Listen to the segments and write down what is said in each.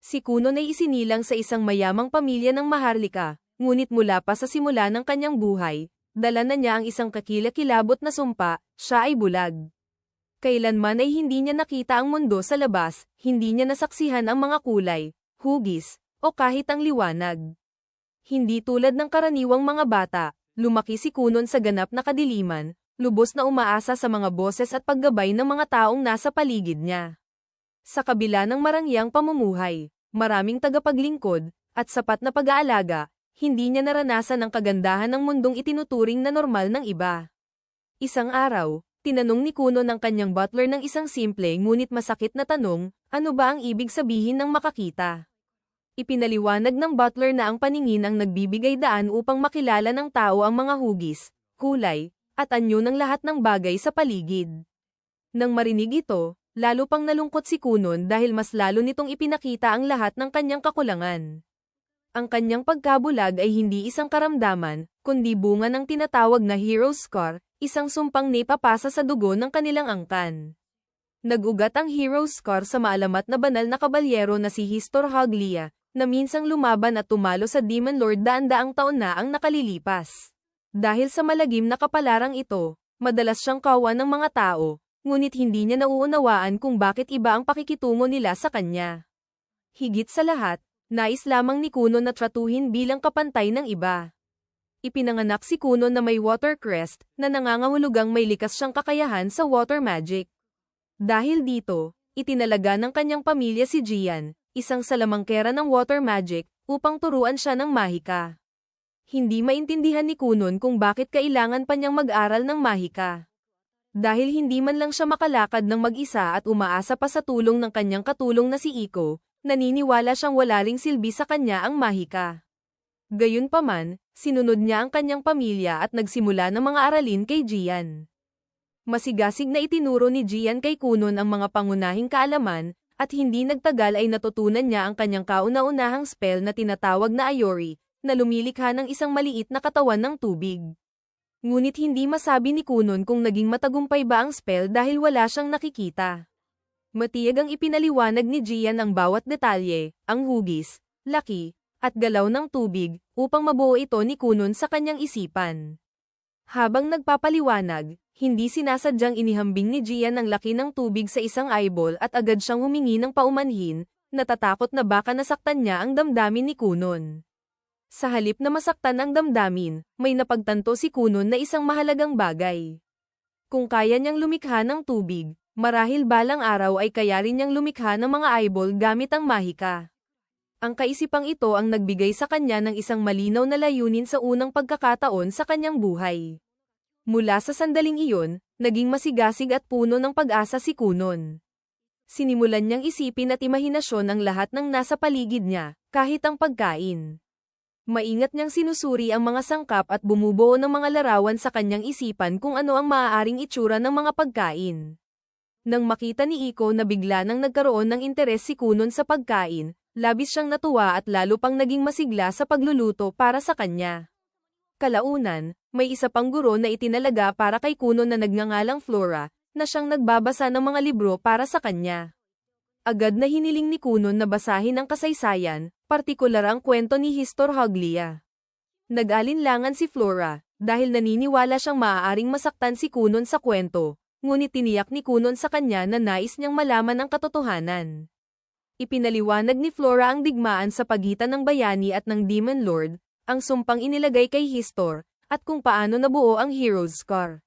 Si Kunon ay isinilang sa isang mayamang pamilya ng Maharlika, ngunit mula pa sa simula ng kanyang buhay, dala na niya ang isang kakilakilabot na sumpa, siya ay bulag. Kailanman ay hindi niya nakita ang mundo sa labas, hindi niya nasaksihan ang mga kulay, hugis, o kahit ang liwanag. Hindi tulad ng karaniwang mga bata, lumaki si Kunon sa ganap na kadiliman, lubos na umaasa sa mga boses at paggabay ng mga taong nasa paligid niya. Sa kabila ng marangyang pamumuhay, maraming tagapaglingkod, at sapat na pag-aalaga, hindi niya naranasan ang kagandahan ng mundong itinuturing na normal ng iba. Isang araw, tinanong ni Kunon ng kanyang butler ng isang simple ngunit masakit na tanong, ano ba ang ibig sabihin ng makakita? Ipinaliwanag ng butler na ang paningin ang nagbibigay daan upang makilala ng tao ang mga hugis, kulay, at anyo ng lahat ng bagay sa paligid. Nang marinig ito, lalo pang nalungkot si Kunon dahil mas lalo nitong ipinakita ang lahat ng kanyang kakulangan. Ang kanyang pagkabulag ay hindi isang karamdaman, kundi bunga ng tinatawag na hero's scar, isang sumpang naipapasa sa dugo ng kanilang angkan. Nag-ugat ang hero's scar sa maalamat na banal na kabalyero na si Histor Haglia, na minsang lumaban at tumalo sa Demon Lord daan-daang taon na ang nakalilipas. Dahil sa malagim na kapalarang ito, madalas siyang kawan ng mga tao, ngunit hindi niya nauunawaan kung bakit iba ang pakikitungo nila sa kanya. Higit sa lahat, nais lamang ni Kunon na tratuhin bilang kapantay ng iba. Ipinanganak si Kunon na may water crest, na nangangahulugang may likas siyang kakayahan sa water magic. Dahil dito, itinalaga ng kanyang pamilya si Gian, isang salamangkera ng water magic, upang turuan siya ng mahika. Hindi maintindihan ni Kunon kung bakit kailangan pa niyang mag-aral ng mahika. Dahil hindi man lang siya makalakad ng mag-isa at umaasa pa sa tulong ng kanyang katulong na si Iko, naniniwala siyang wala ring silbi sa kanya ang mahika. Gayunpaman, sinunod niya ang kanyang pamilya at nagsimula ng mga aralin kay Gian. Masigasig na itinuro ni Gian kay Kunon ang mga pangunahing kaalaman, at hindi nagtagal ay natutunan niya ang kanyang kauna-unahang spell na tinatawag na Ayori, na lumilikha ng isang maliit na katawan ng tubig. Ngunit hindi masabi ni Kunon kung naging matagumpay ba ang spell dahil wala siyang nakikita. Matiyag ang ipinaliwanag ni Gian ang bawat detalye, ang hugis, laki, at galaw ng tubig, upang mabuo ito ni Kunon sa kanyang isipan. Habang nagpapaliwanag, hindi sinasadyang inihambing ni Gian ang laki ng tubig sa isang eyeball at agad siyang humingi ng paumanhin, natatakot na baka nasaktan niya ang damdamin ni Kunon. Sa halip na masaktan ang damdamin, may napagtanto si Kunon na isang mahalagang bagay. Kung kaya niyang lumikha ng tubig, marahil balang araw ay kaya rin niyang lumikha ng mga eyeball gamit ang mahika. Ang kaisipang ito ang nagbigay sa kanya ng isang malinaw na layunin sa unang pagkakataon sa kanyang buhay. Mula sa sandaling iyon, naging masigasig at puno ng pag-asa si Kunon. Sinimulan niyang isipin at imahinasyon ang lahat ng nasa paligid niya, kahit ang pagkain. Maingat niyang sinusuri ang mga sangkap at bumubuo ng mga larawan sa kanyang isipan kung ano ang maaaring itsura ng mga pagkain. Nang makita ni Iko na bigla nang nagkaroon ng interes si Kunon sa pagkain, labis siyang natuwa at lalo pang naging masigla sa pagluluto para sa kanya. Kalaunan, may isa pang guro na itinalaga para kay Kunon na nagngangalang Flora, na siyang nagbabasa ng mga libro para sa kanya. Agad na hiniling ni Kunon na basahin ang kasaysayan, partikular ang kwento ni Histor Haglia. Nag-alinlangan si Flora, dahil naniniwala siyang maaaring masaktan si Kunon sa kwento, ngunit tiniyak ni Kunon sa kanya na nais niyang malaman ang katotohanan. Ipinaliwanag ni Flora ang digmaan sa pagitan ng bayani at ng Demon Lord, ang sumpang inilagay kay Histor, at kung paano nabuo ang hero's scar.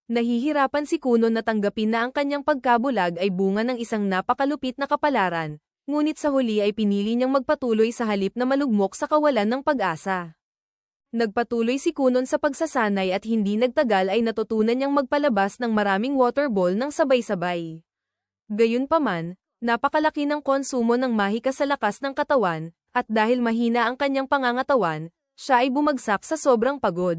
Nahihirapan si Kunon na tanggapin na ang kanyang pagkabulag ay bunga ng isang napakalupit na kapalaran, ngunit sa huli ay pinili niyang magpatuloy sa halip na malugmok sa kawalan ng pag-asa. Nagpatuloy si Kunon sa pagsasanay at hindi nagtagal ay natutunan niyang magpalabas ng maraming water ball ng sabay-sabay. Gayunpaman, napakalaki ng konsumo ng mahika sa lakas ng katawan, at dahil mahina ang kanyang pangangatawan, siya ay bumagsak sa sobrang pagod.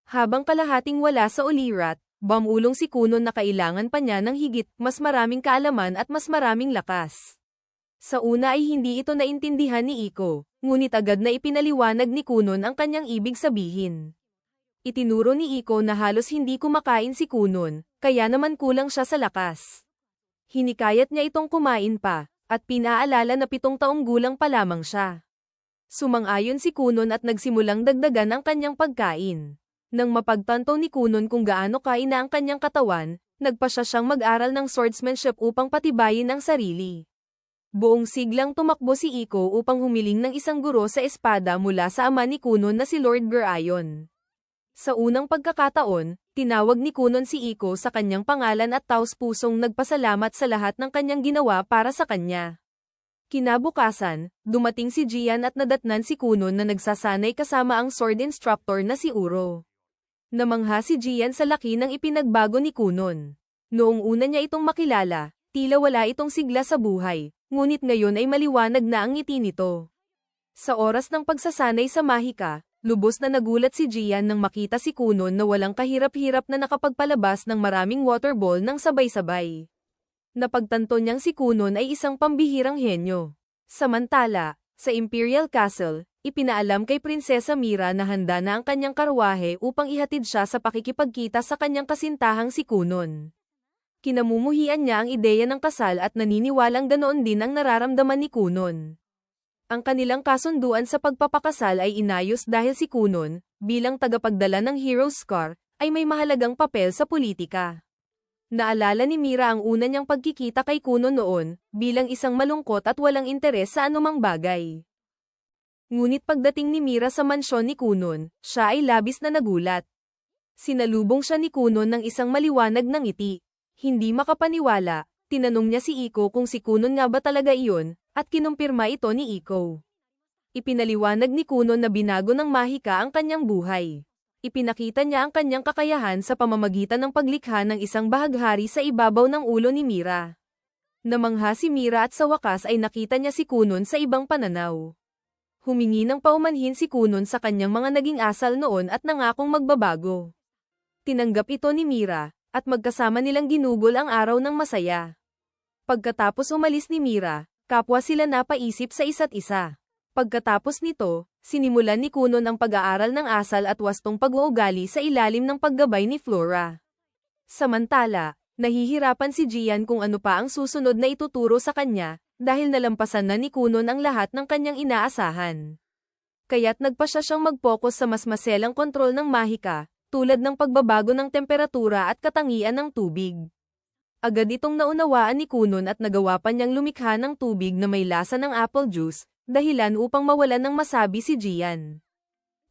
Habang kalahating wala sa ulirat, bumulong si Kunon na kailangan pa niya ng higit mas maraming kaalaman at mas maraming lakas. Sa una ay hindi ito naintindihan ni Iko, ngunit agad na ipinaliwanag ni Kunon ang kanyang ibig sabihin. Itinuro ni Iko na halos hindi kumakain si Kunon, kaya naman kulang siya sa lakas. Hinikayat niya itong kumain pa, at pinaalala na 7 taong gulang pa lamang siya. Sumang-ayon si Kunon at nagsimulang dagdagan ang kanyang pagkain. Nang mapagtanto ni Kunon kung gaano kaina ang kanyang katawan, nagpasya siyang mag-aral ng swordsmanship upang patibayin ang sarili. Buong siglang tumakbo si Iko upang humiling ng isang guro sa espada mula sa ama ni Kunon na si Lord Gerayon. Sa unang pagkakataon, tinawag ni Kunon si Iko sa kanyang pangalan at taos-pusong nagpasalamat sa lahat ng kanyang ginawa para sa kanya. Kinabukasan, dumating si Jian at nadatnan si Kunon na nagsasanay kasama ang sword instructor na si Uro. Namangha si Jian sa laki ng ipinagbago ni Kunon. Noong una niya itong makilala, tila wala itong sigla sa buhay, ngunit ngayon ay maliwanag na ang ngiti nito. Sa oras ng pagsasanay sa mahika, lubos na nagulat si Jian nang makita si Kunon na walang kahirap-hirap na nakapagpalabas ng maraming water ball ng sabay-sabay. Napagtanto niyang si Kunon ay isang pambihirang henyo. Samantala, sa Imperial Castle, ipinaalam kay Prinsesa Mira na handa na ang kanyang karwahe upang ihatid siya sa pakikipagkita sa kanyang kasintahang si Kunon. Kinamumuhian niya ang ideya ng kasal at naniniwalang ganoon din ang nararamdaman ni Kunon. Ang kanilang kasunduan sa pagpapakasal ay inayos dahil si Kunon, bilang tagapagdala ng Hero's Scar, ay may mahalagang papel sa politika. Naalala ni Mira ang una niyang pagkikita kay Kunon noon, bilang isang malungkot at walang interes sa anumang bagay. Ngunit pagdating ni Mira sa mansyon ni Kunon, siya ay labis na nagulat. Sinalubong siya ni Kunon ng isang maliwanag na ngiti. Hindi makapaniwala, tinanong niya si Iko kung si Kunon nga ba talaga iyon, at kinumpirma ito ni Iko. Ipinaliwanag ni Kunon na binago ng mahika ang kanyang buhay. Ipinakita niya ang kanyang kakayahan sa pamamagitan ng paglikha ng isang bahaghari sa ibabaw ng ulo ni Mira. Namangha si Mira at sa wakas ay nakita niya si Kunon sa ibang pananaw. Humingi ng paumanhin si Kunon sa kanyang mga naging asal noon at nangakong magbabago. Tinanggap ito ni Mira, at magkasama nilang ginugol ang araw ng masaya. Pagkatapos umalis ni Mira, kapwa sila napaisip sa isa't isa. Pagkatapos nito, sinimulan ni Kunon ang pag-aaral ng asal at wastong pag-uugali sa ilalim ng paggabay ni Flora. Samantala, nahihirapan si Jian kung ano pa ang susunod na ituturo sa kanya, dahil nalampasan na ni Kunon ang lahat ng kanyang inaasahan. Kaya't nagpasya siyang mag-focus sa mas maselang kontrol ng mahika, tulad ng pagbabago ng temperatura at katangian ng tubig. Agad itong naunawaan ni Kunon at nagawa pa niyang lumikha ng tubig na may lasa ng apple juice, dahilan upang mawalan ng masabi si Jian.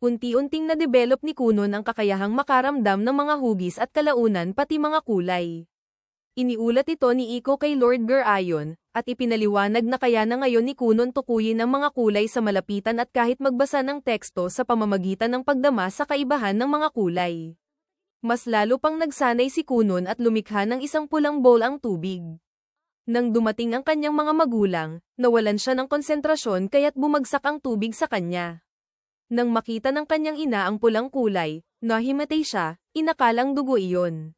Unti-unting na-develop ni Kunon ang kakayahang makaramdam ng mga hugis at kalaunan pati mga kulay. Iniulat ito ni Iko kay Lord Gerayon, at ipinaliwanag na kaya na ngayon ni Kunon tukuyin ang mga kulay sa malapitan at kahit magbasa ng teksto sa pamamagitan ng pagdama sa kaibahan ng mga kulay. Mas lalo pang nagsanay si Kunon at lumikha ng isang pulang bowl ang tubig. Nang dumating ang kanyang mga magulang, nawalan siya ng konsentrasyon kaya't bumagsak ang tubig sa kanya. Nang makita ng kanyang ina ang pulang kulay, nahimatay siya, inakalang dugo iyon.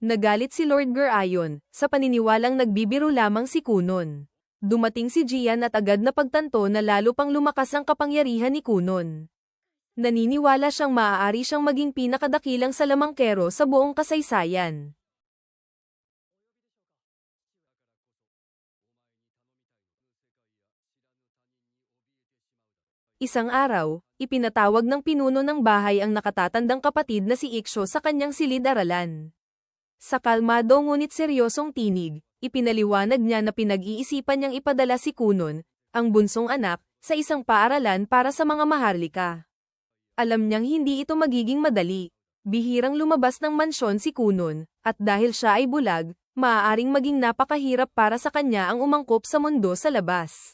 Nagalit si Lord Gerayon, sa paniniwalang nagbibiro lamang si Kunon. Dumating si Jian at agad na pagtanto na lalo pang lumakas ang kapangyarihan ni Kunon. Naniniwala siyang maaari siyang maging pinakadakilang salamangkero sa buong kasaysayan. Isang araw, ipinatawag ng pinuno ng bahay ang nakatatandang kapatid na si Iksho sa kanyang silid-aralan. Sa kalmado ngunit seryosong tinig, ipinaliwanag niya na pinag-iisipan niyang ipadala si Kunon, ang bunsong anak, sa isang paaralan para sa mga maharlika. Alam niyang hindi ito magiging madali. Bihirang lumabas ng mansyon si Kunon, at dahil siya ay bulag, maaaring maging napakahirap para sa kanya ang umangkop sa mundo sa labas.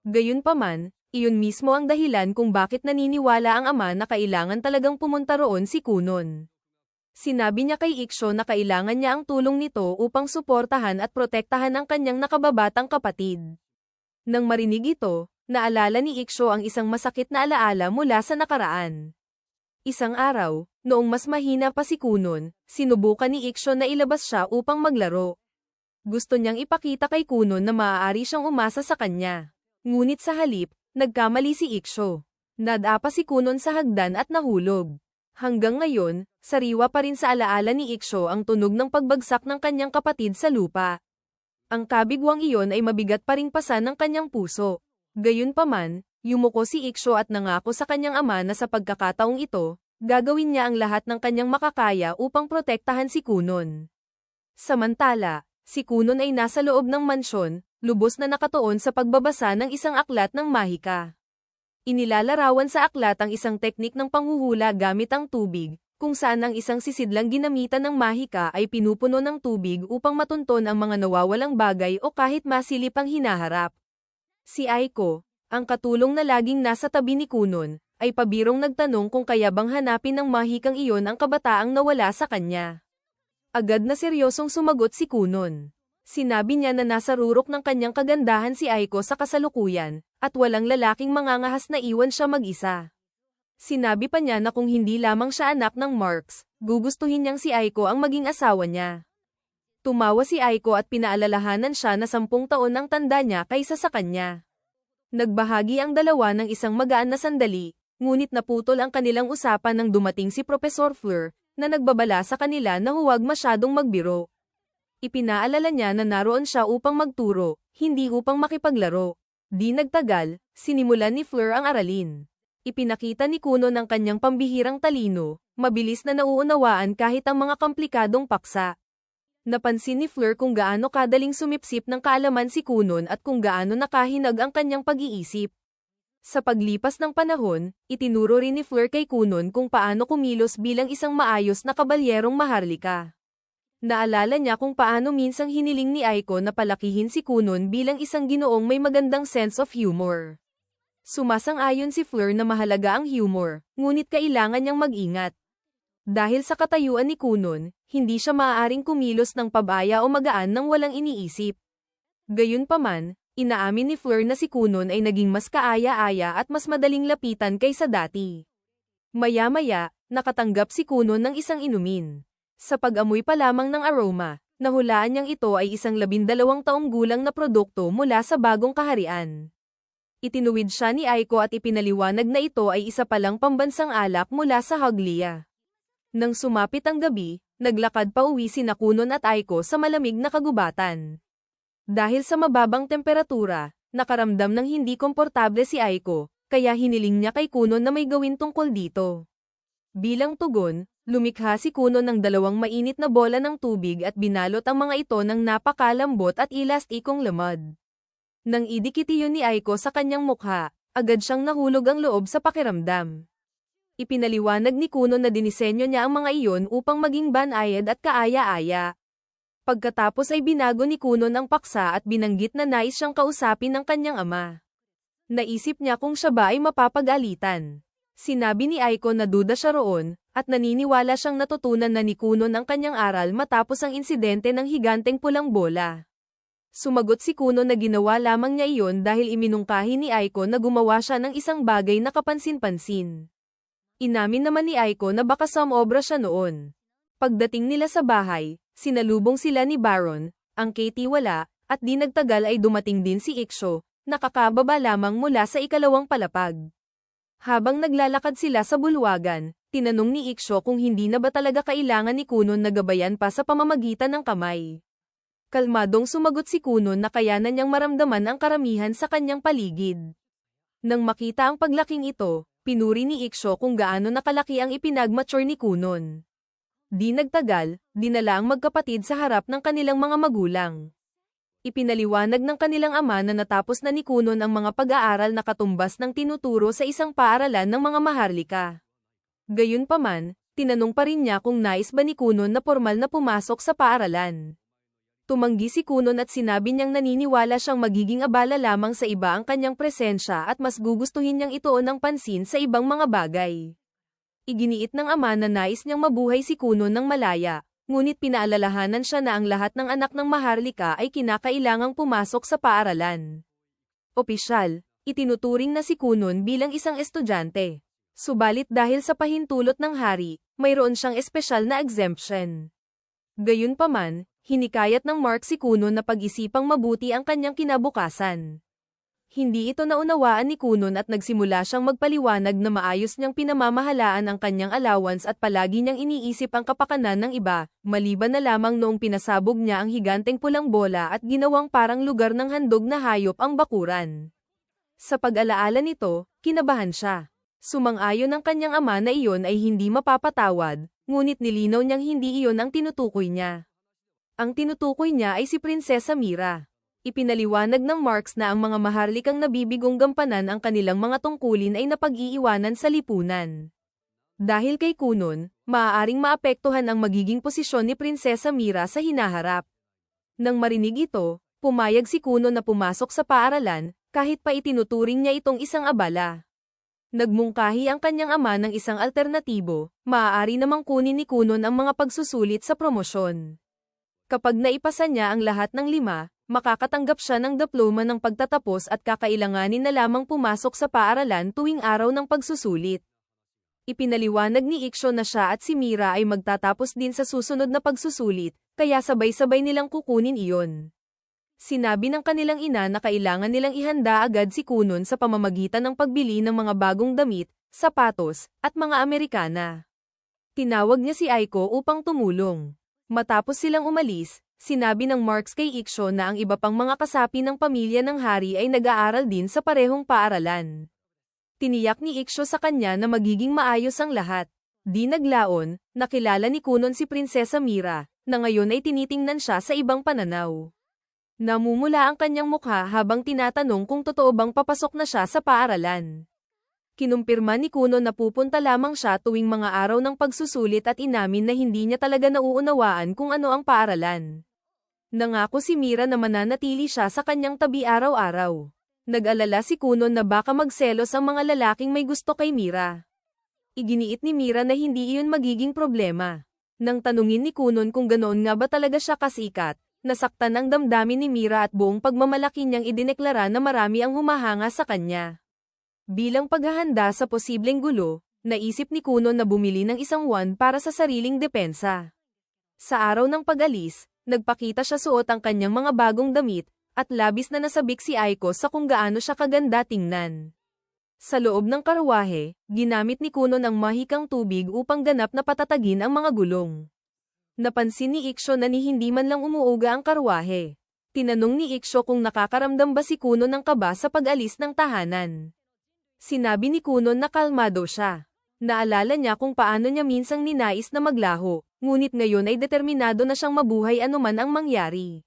Gayunpaman, iyon mismo ang dahilan kung bakit naniniwala ang ama na kailangan talagang pumunta roon si Kunon. Sinabi niya kay Iksho na kailangan niya ang tulong nito upang suportahan at protektahan ang kanyang nakababatang kapatid. Nang marinig ito, naalala ni Iksho ang isang masakit na alaala mula sa nakaraan. Isang araw, noong mas mahina pa si Kunon, sinubukan ni Iksho na ilabas siya upang maglaro. Gusto niyang ipakita kay Kunon na maaari siyang umasa sa kanya. Ngunit sa halip, nagkamali si Iksho. Nadapa si Kunon sa hagdan at nahulog. Hanggang ngayon, sariwa pa rin sa alaala ni Iksho ang tunog ng pagbagsak ng kanyang kapatid sa lupa. Ang kabigwang iyon ay mabigat pa ring pasan ng kanyang puso. Gayunpaman, yumuko si Iksho at nangako sa kanyang ama na sa pagkakataong ito, gagawin niya ang lahat ng kanyang makakaya upang protektahan si Kunon. Samantala, si Kunon ay nasa loob ng mansyon, lubos na nakatuon sa pagbabasa ng isang aklat ng mahika. Inilalarawan sa aklat ang isang teknik ng panghuhula gamit ang tubig, kung saan ang isang sisidlang ginamitan ng mahika ay pinupuno ng tubig upang matunton ang mga nawawalang bagay o kahit masilip ang hinaharap. Si Aiko, ang katulong na laging nasa tabi ni Kunon, ay pabirong nagtanong kung kaya bang hanapin ng mahikang iyon ang kabataang nawala sa kanya. Agad na seryosong sumagot si Kunon. Sinabi niya na nasa rurok ng kanyang kagandahan si Aiko sa kasalukuyan, at walang lalaking mangangahas na iwan siya mag-isa. Sinabi pa niya na kung hindi lamang siya anak ng Marks, gugustuhin niyang si Aiko ang maging asawa niya. Tumawa si Aiko at pinaalalahanan siya na 10 taon ang tanda niya kaysa sa kanya. Nagbahagi ang dalawa ng isang magaan na sandali, ngunit naputol ang kanilang usapan nang dumating si Professor Fleur, na nagbabala sa kanila na huwag masyadong magbiro. Ipinaalala niya na naroon siya upang magturo, hindi upang makipaglaro. Di nagtagal, sinimulan ni Fleur ang aralin. Ipinakita ni Kunon ang kanyang pambihirang talino, mabilis na nauunawaan kahit ang mga komplikadong paksa. Napansin ni Fleur kung gaano kadaling sumipsip ng kaalaman si Kunon at kung gaano nakahinag ang kanyang pag-iisip. Sa paglipas ng panahon, itinuro rin ni Fleur kay Kunon kung paano kumilos bilang isang maayos na kabalyerong maharlika. Naalala niya kung paano minsang hiniling ni Aiko na palakihin si Kunon bilang isang ginoong may magandang sense of humor. Sumasang-ayon si Fleur na mahalaga ang humor, ngunit kailangan niyang mag-ingat. Dahil sa katayuan ni Kunon, hindi siya maaaring kumilos ng pabaya o magaan nang walang iniisip. Gayunpaman, inaamin ni Fleur na si Kunon ay naging mas kaaya-aya at mas madaling lapitan kaysa dati. Maya-maya, nakatanggap si Kunon ng isang inumin. Sa pag-amoy pa lamang ng aroma, nahulaan niyang ito ay isang 12 taong gulang na produkto mula sa bagong kaharian. Itinuwid siya ni Aiko at ipinaliwanag na ito ay isa palang pambansang alak mula sa Hoglia. Nang sumapit ang gabi, naglakad pa uwi sina Kunon at Aiko sa malamig na kagubatan. Dahil sa mababang temperatura, nakaramdam ng hindi komportable si Aiko, kaya hiniling niya kay Kunon na may gawin tungkol dito. Bilang tugon, lumikha si Kunon ng 2 mainit na bola ng tubig at binalot ang mga ito ng napakalambot at elastikong lamad. Nang idikit iyon ni Aiko sa kanyang mukha, agad siyang nahulog ang loob sa pakiramdam. Ipinaliwanag ni Kunon na dinisenyo niya ang mga iyon upang maging banayad at kaaya-aya. Pagkatapos ay binago ni Kunon ang paksa at binanggit na nais siyang kausapin ng kanyang ama. Naisip niya kung siya ba ay mapapagalitan. Sinabi ni Aiko na duda siya roon, at naniniwala siyang natutunan na ni Kunon ang kanyang aral matapos ang insidente ng higanteng pulang bola. Sumagot si Kunon na ginawa lamang niya iyon dahil iminungkahi ni Aiko na gumawa siya ng isang bagay na kapansin-pansin. Inamin naman ni Aiko na baka sumobra siya noon. Pagdating nila sa bahay, sinalubong sila ni Baron, ang Katie wala, at di nagtagal ay dumating din si Iksho, nakakababa lamang mula sa 2nd palapag. Habang naglalakad sila sa bulwagan, tinanong ni Iksho kung hindi na ba talaga kailangan ni Kunon na gabayan pa sa pamamagitan ng kamay. Kalmadong sumagot si Kunon na kayanan niyang maramdaman ang karamihan sa kanyang paligid. Nang makita ang paglaking ito, pinuri ni Iksho kung gaano nakalaki ang ipinagmature ni Kunon. Di nagtagal, dinala ang magkapatid sa harap ng kanilang mga magulang. Ipinaliwanag ng kanilang ama na natapos na ni Kunon ang mga pag-aaral na katumbas ng tinuturo sa isang paaralan ng mga maharlika. Gayunpaman, tinanong pa rin niya kung nais ba ni Kunon na pormal na pumasok sa paaralan. Tumanggi si Kunon at sinabi niyang naniniwala siyang magiging abala lamang sa iba ang kanyang presensya at mas gugustuhin niyang ituon ng pansin sa ibang mga bagay. Iginiit ng ama na nais niyang mabuhay si Kunon ng malaya, ngunit pinaalalahanan siya na ang lahat ng anak ng maharlika ay kinakailangang pumasok sa paaralan. Opisyal, itinuturing na si Kunon bilang isang estudyante. Subalit dahil sa pahintulot ng hari, mayroon siyang espesyal na exemption. Gayunpaman, hinikayat ng Mark si Kunon na pag-isipang mabuti ang kanyang kinabukasan. Hindi ito naunawaan ni Kunon at nagsimula siyang magpaliwanag na maayos niyang pinamamahalaan ang kanyang allowance at palagi niyang iniisip ang kapakanan ng iba, maliban na lamang noong pinasabog niya ang higanteng pulang bola at ginawang parang lugar ng handog na hayop ang bakuran. Sa pag-alaala nito, kinabahan siya. Sumang-ayon ang kanyang ama na iyon ay hindi mapapatawad, ngunit nilinaw niyang hindi iyon ang tinutukoy niya. Ang tinutukoy niya ay si Prinsesa Mira. Ipinaliwanag ng Marx na ang mga maharlikang nabibigong gampanan ang kanilang mga tungkulin ay napag-iiwanan sa lipunan. Dahil kay Kunon, maaaring maapektuhan ang magiging posisyon ni Prinsesa Mira sa hinaharap. Nang marinig ito, pumayag si Kunon na pumasok sa paaralan, kahit pa itinuturing niya itong isang abala. Nagmungkahi ang kanyang ama ng isang alternatibo, maaari namang kunin ni Kunon ang mga pagsusulit sa promosyon. Kapag naipasa niya ang lahat ng 5, makakatanggap siya ng diploma ng pagtatapos at kakailanganin na lamang pumasok sa paaralan tuwing araw ng pagsusulit. Ipinaliwanag ni Iksho na siya at si Mira ay magtatapos din sa susunod na pagsusulit, kaya sabay-sabay nilang kukunin iyon. Sinabi ng kanilang ina na kailangan nilang ihanda agad si Kunon sa pamamagitan ng pagbili ng mga bagong damit, sapatos, at mga Amerikana. Tinawag niya si Aiko upang tumulong. Matapos silang umalis, sinabi ng Marx kay Iksho na ang iba pang mga kasapi ng pamilya ng hari ay nag-aaral din sa parehong paaralan. Tiniyak ni Iksho sa kanya na magiging maayos ang lahat. Di naglaon, nakilala ni Kunon si Prinsesa Mira, na ngayon ay tinitingnan siya sa ibang pananaw. Namumula ang kanyang mukha habang tinatanong kung totoo bang papasok na siya sa paaralan. Kinumpirma ni Kunon na pupunta lamang siya tuwing mga araw ng pagsusulit at inamin na hindi niya talaga nauunawaan kung ano ang paaralan. Nangako si Mira na mananatili siya sa kanyang tabi araw-araw. Nag-alala si Kunon na baka magselos ang mga lalaking may gusto kay Mira. Iginiit ni Mira na hindi iyon magiging problema. Nang tanungin ni Kunon kung ganoon nga ba talaga siya kasikat, nasaktan ang damdamin ni Mira at buong pagmamalaki niyang idineklara na marami ang humahanga sa kanya. Bilang paghahanda sa posibleng gulo, naisip ni Kunon na bumili ng isang wand para sa sariling depensa. Sa araw ng pag-alis, nagpakita siya suot ang kanyang mga bagong damit, at labis na nasabik si Aiko sa kung gaano siya kaganda tingnan. Sa loob ng karwahe, ginamit ni Kunon ang mahikang tubig upang ganap na patatagin ang mga gulong. Napansin ni Iksho na hindi man lang umuuga ang karwahe. Tinanong ni Iksho kung nakakaramdam ba si Kunon ng kaba sa pag-alis ng tahanan. Sinabi ni Kunon na kalmado siya. Naalala niya kung paano niya minsang ninais na maglaho, ngunit ngayon ay determinado na siyang mabuhay anuman ang mangyari.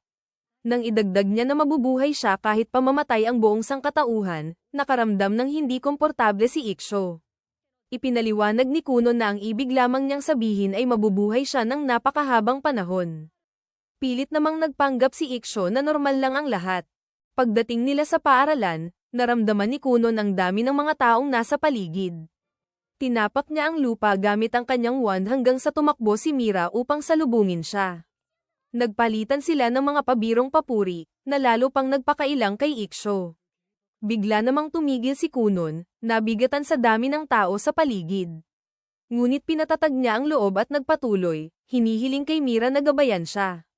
Nang idagdag niya na mabubuhay siya kahit pamamatay ang buong sangkatauhan, nakaramdam ng hindi komportable si Iksho. Ipinaliwanag ni Kunon na ang ibig lamang niyang sabihin ay mabubuhay siya ng napakahabang panahon. Pilit namang nagpanggap si Iksho na normal lang ang lahat. Pagdating nila sa paaralan, naramdaman ni Kunon ang dami ng mga taong nasa paligid. Tinapak niya ang lupa gamit ang kanyang wand hanggang sa tumakbo si Mira upang salubungin siya. Nagpalitan sila ng mga pabirong papuri, na lalo pang nagpakailang kay Iksho. Bigla namang tumigil si Kunon, nabigatan sa dami ng tao sa paligid. Ngunit pinatatag niya ang loob at nagpatuloy, hinihiling kay Mira na gabayan siya.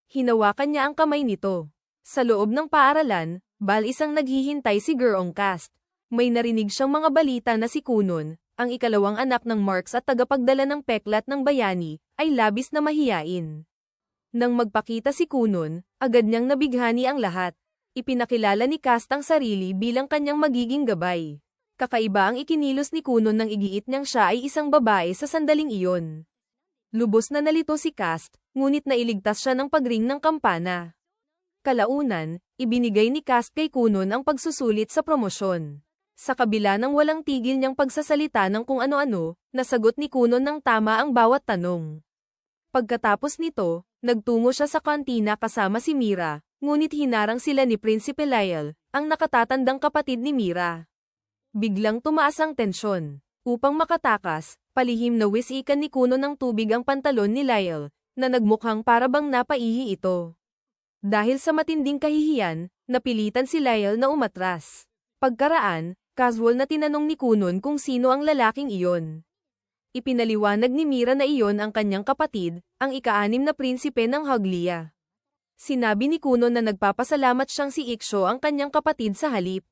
Hinawakan niya ang kamay nito. Sa loob ng paaralan, isang naghihintay si Gurong Cast. May narinig siyang mga balita na si Kunon, ang ikalawang anak ng Marx at tagapagdala ng peklat ng bayani, ay labis na mahiyain. Nang magpakita si Kunon, agad niyang nabighani ang lahat. Ipinakilala ni Cast ang sarili bilang kanyang magiging gabay. Kakaiba ang ikinilos ni Kunon nang igiit niyang siya ay isang babae sa sandaling iyon. Lubos na nalito si Cast, ngunit nailigtas siya ng pagring ng kampana. Kalaunan, ibinigay ni Cast kay Kunon ang pagsusulit sa promosyon. Sa kabila ng walang tigil niyang pagsasalita ng kung ano-ano, nasagot ni Kunon ng tama ang bawat tanong. Pagkatapos nito, nagtungo siya sa kantina kasama si Mira, ngunit hinarang sila ni Prinsipe Lyle, ang nakatatandang kapatid ni Mira. Biglang tumaas ang tensyon. Upang makatakas, palihim na wisikan ni Kunon ng tubig ang pantalon ni Lyle, na nagmukhang parabang napaihi ito. Dahil sa matinding kahihiyan, napilitan si Lyle na umatras. Pagkaraan, casual na tinanong ni Kunon kung sino ang lalaking iyon. Ipinaliwanag ni Mira na iyon ang kanyang kapatid, ang ika-6 na prinsipe ng Hoglia. Sinabi ni Kuno na nagpapasalamat siyang si Iksho ang kanyang kapatid sa halip.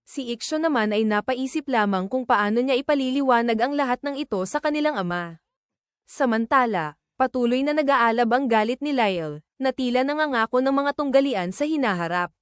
Si Iksho naman ay napaisip lamang kung paano niya ipaliliwanag ang lahat ng ito sa kanilang ama. Samantala, patuloy na nag-aalab ang galit ni Lyle, na tila nangangako ng mga tunggalian sa hinaharap.